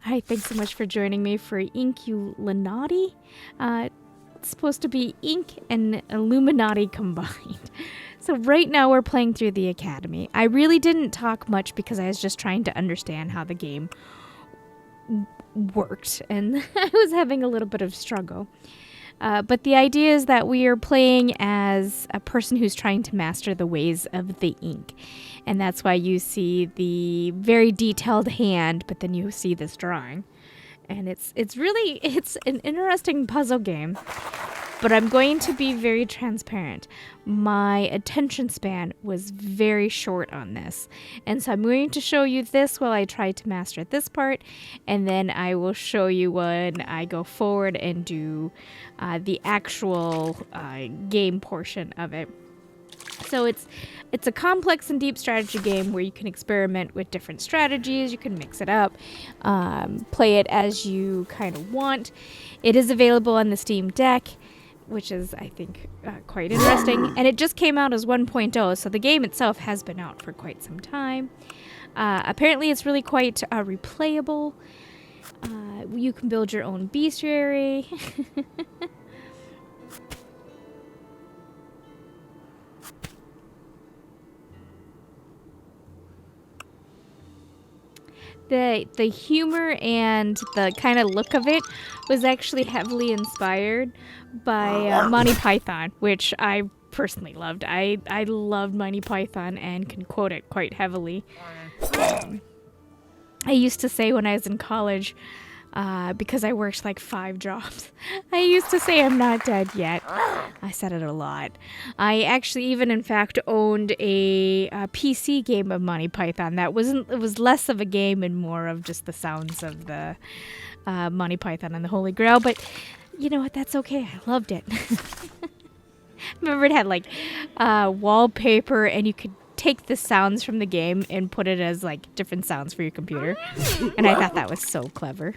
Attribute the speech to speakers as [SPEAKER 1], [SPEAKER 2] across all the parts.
[SPEAKER 1] Hi, thanks so much for joining me for Inkulinati. It's supposed to be ink and Illuminati combined. So right now we're playing through the Academy. I really didn't talk much because I was just trying to understand how the game worked, and I was having a little bit of struggle. But the idea is that we are playing as a person who's trying to master the ways of the ink. And that's why you see the very detailed hand, but then you see this drawing. And it's an interesting puzzle game. But I'm going to be very transparent. My attention span was very short on this. And so I'm going to show you this while I try to master this part. And then I will show you when I go forward and do the actual game portion of it. So it's a complex and deep strategy game where you can experiment with different strategies. You can mix it up, play it as you kind of want. It is available on the Steam Deck, which is, I think, quite interesting. And it just came out as 1.0, so the game itself has been out for quite some time. Apparently, it's really quite replayable. You can build your own bestiary. The humor and the kind of look of it was actually heavily inspired by Monty Python, which I personally loved. I loved Monty Python and can quote it quite heavily. I used to say when I was in college, because I worked like 5 jobs, I used to say I'm not dead yet. I said it a lot. I actually even in fact owned a PC game of Monty Python it was less of a game and more of just the sounds of the Monty Python and the Holy Grail, but you know what, that's okay. I loved it. Remember it had like wallpaper, and you could take the sounds from the game and put it as like different sounds for your computer. And I thought that was so clever.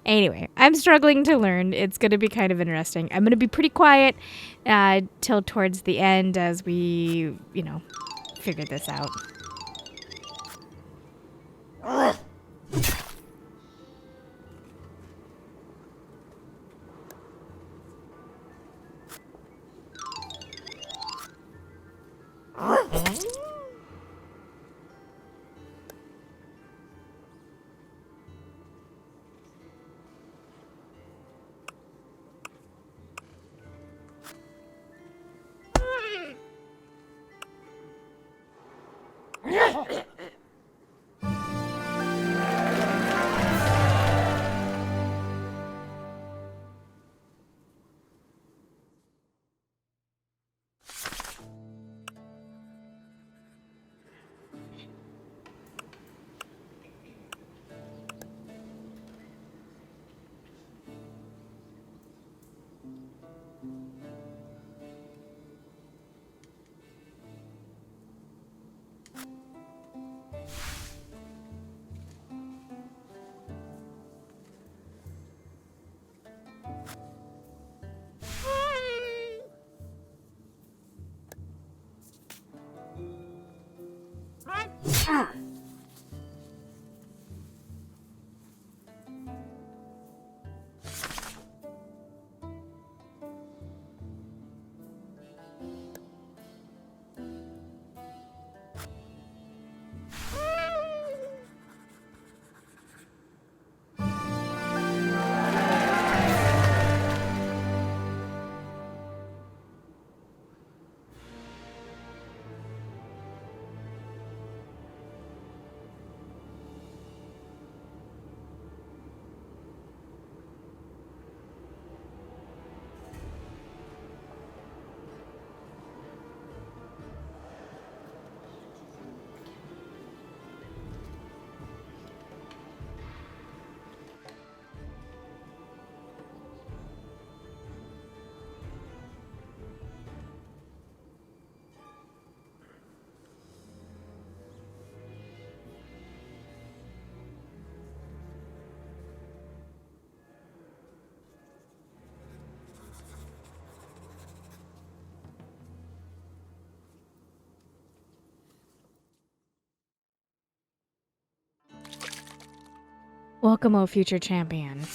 [SPEAKER 1] Anyway, I'm struggling to learn. It's going to be kind of interesting. I'm going to be pretty quiet till towards the end as we, figure this out. Welcome, O future champion.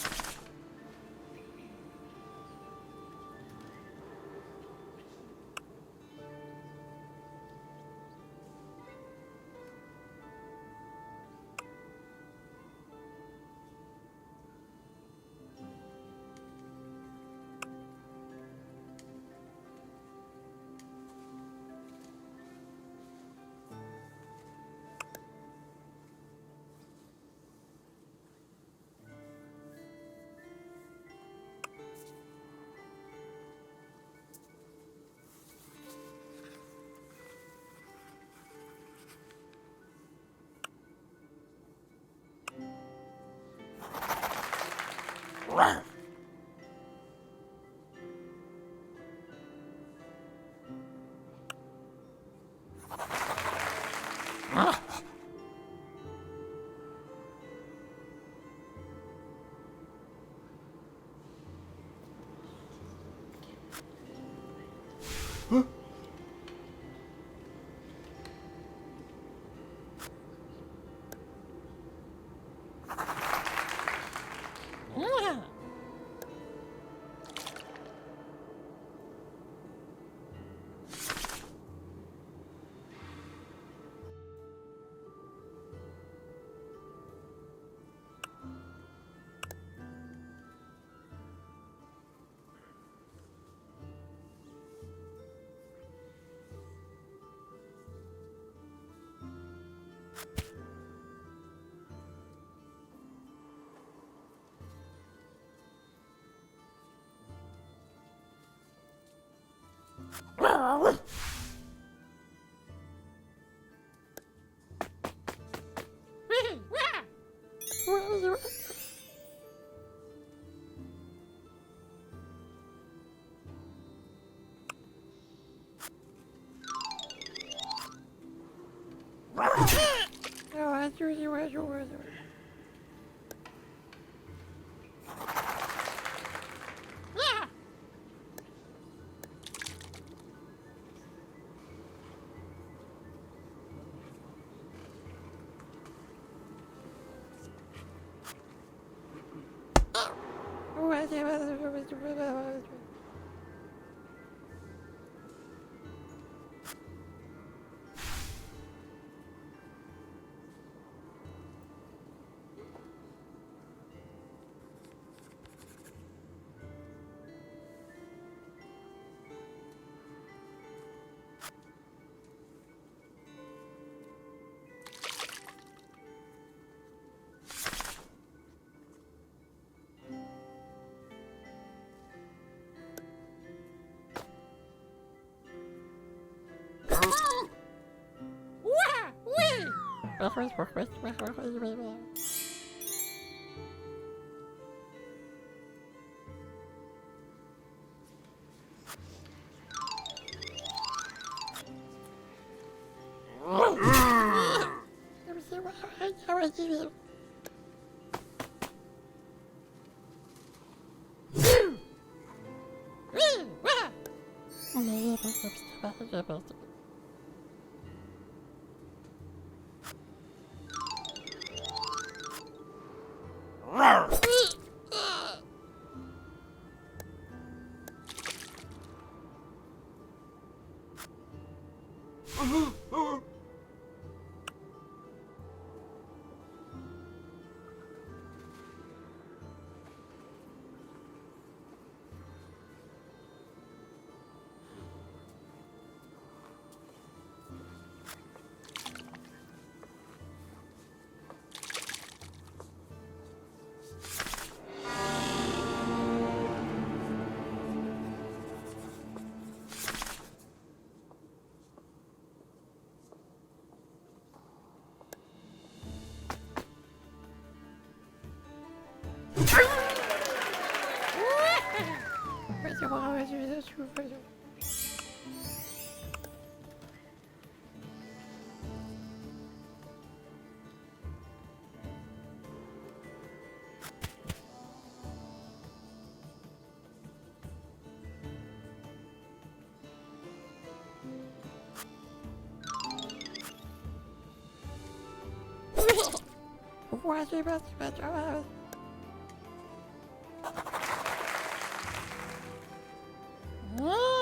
[SPEAKER 2] Oh!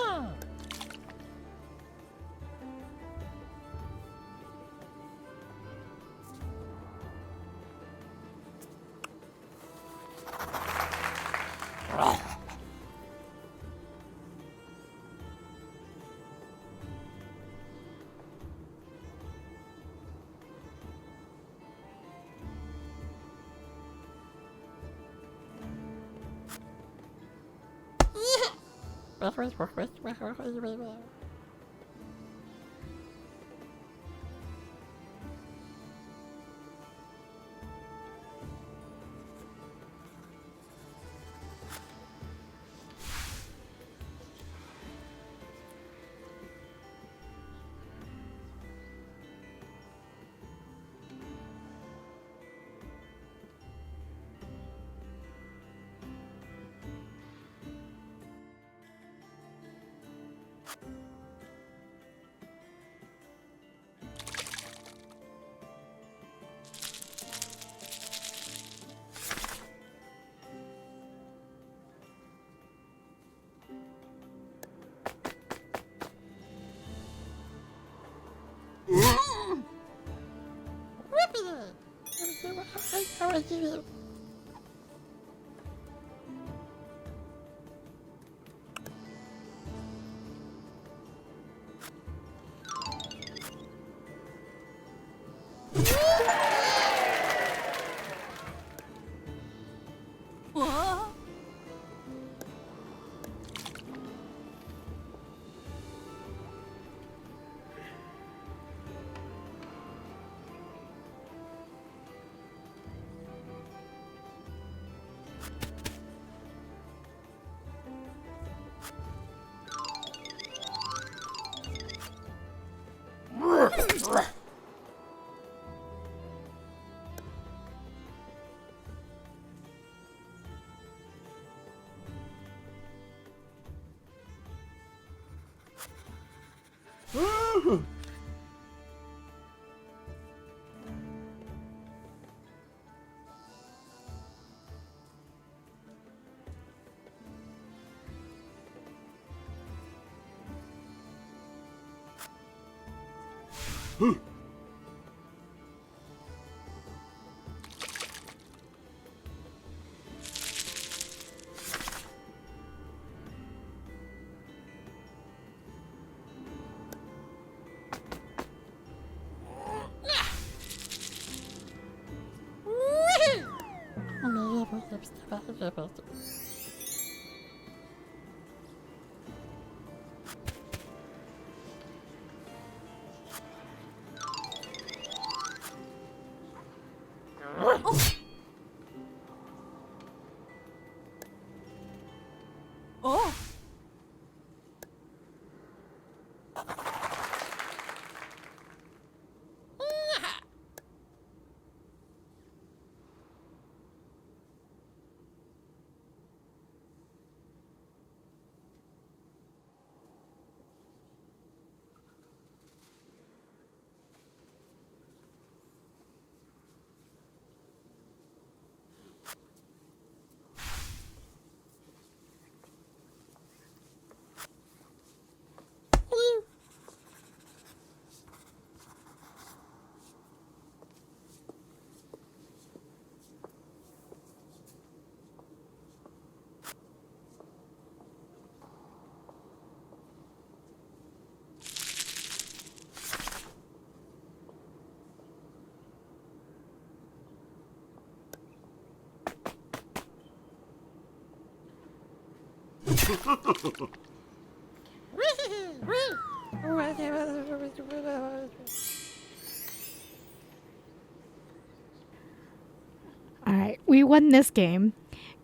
[SPEAKER 1] All right, we won this game.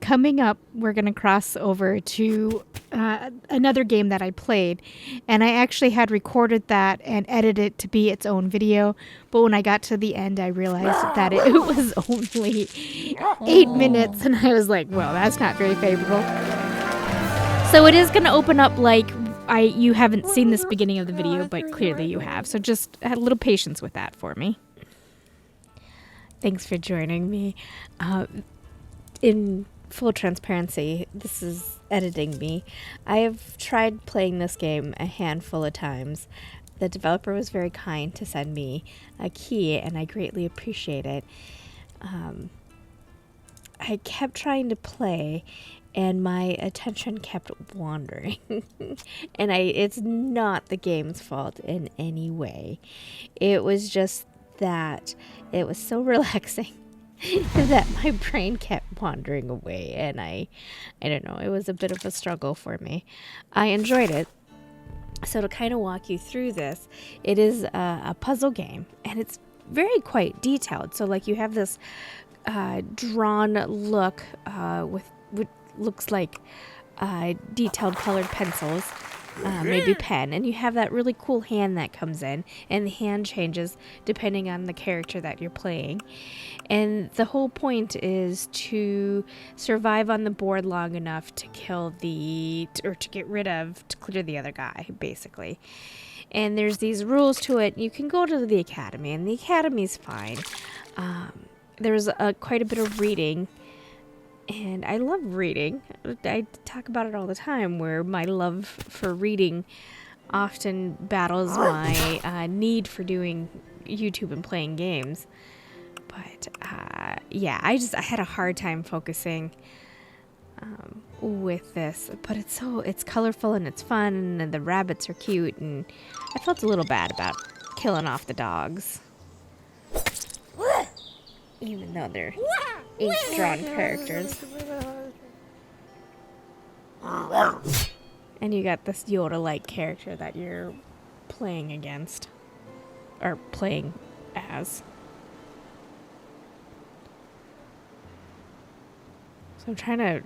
[SPEAKER 1] Coming up, we're going to cross over to another game that I played. And I actually had recorded that and edited it to be its own video. But when I got to the end, I realized that it was only 8 minutes. And I was like, well, that's not very favorable. So it is going to open up like you haven't seen this beginning of the video, but clearly you have. So just have a little patience with that for me. Thanks for joining me. In full transparency, this is editing me. I have tried playing this game a handful of times. The developer was very kind to send me a key, and I greatly appreciate it. I kept trying to play, and my attention kept wandering. And it's not the game's fault in any way. It was just that it was so relaxing that my brain kept wandering away, and I don't know, it was a bit of a struggle for me. I enjoyed it. So to kind of walk you through this, it is a puzzle game, and it's very quite detailed. So like you have this drawn look with what looks like detailed colored pencils, maybe pen, and you have that really cool hand that comes in, and the hand changes depending on the character that you're playing. And the whole point is to survive on the board long enough to to get rid of, to clear the other guy, basically. And there's these rules to it. You can go to the academy, and the academy's fine. There's quite a bit of reading, and I love reading. I talk about it all the time, where my love for reading often battles my need for doing YouTube and playing games. But yeah, I had a hard time focusing with this. But it's colorful and it's fun, and the rabbits are cute, and I felt a little bad about killing off the dogs, even though they're ink-drawn characters. And you got this Yoda-like character that you're playing against, or playing as. So I'm trying to...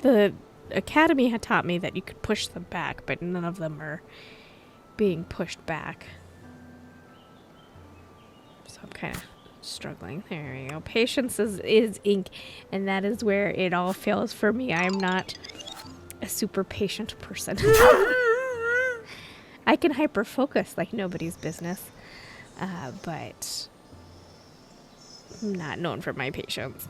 [SPEAKER 1] The academy had taught me that you could push them back, but none of them are being pushed back. So I'm kind of struggling. There we go. Patience is ink, and that is where it all fails for me. I am not a super patient person. I can hyper focus like nobody's business, but I'm not known for my patience.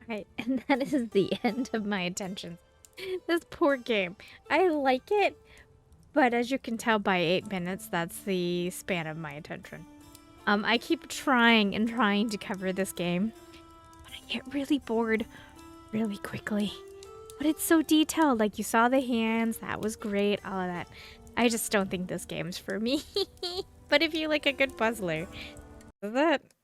[SPEAKER 1] Right, and that is the end of my attention. This poor game. I like it, but as you can tell by 8 minutes, that's the span of my attention. I keep trying and trying to cover this game, but I get really bored really quickly. But it's so detailed, like you saw the hands, that was great, all of that. I just don't think this game's for me. But if you like a good puzzler, that's it.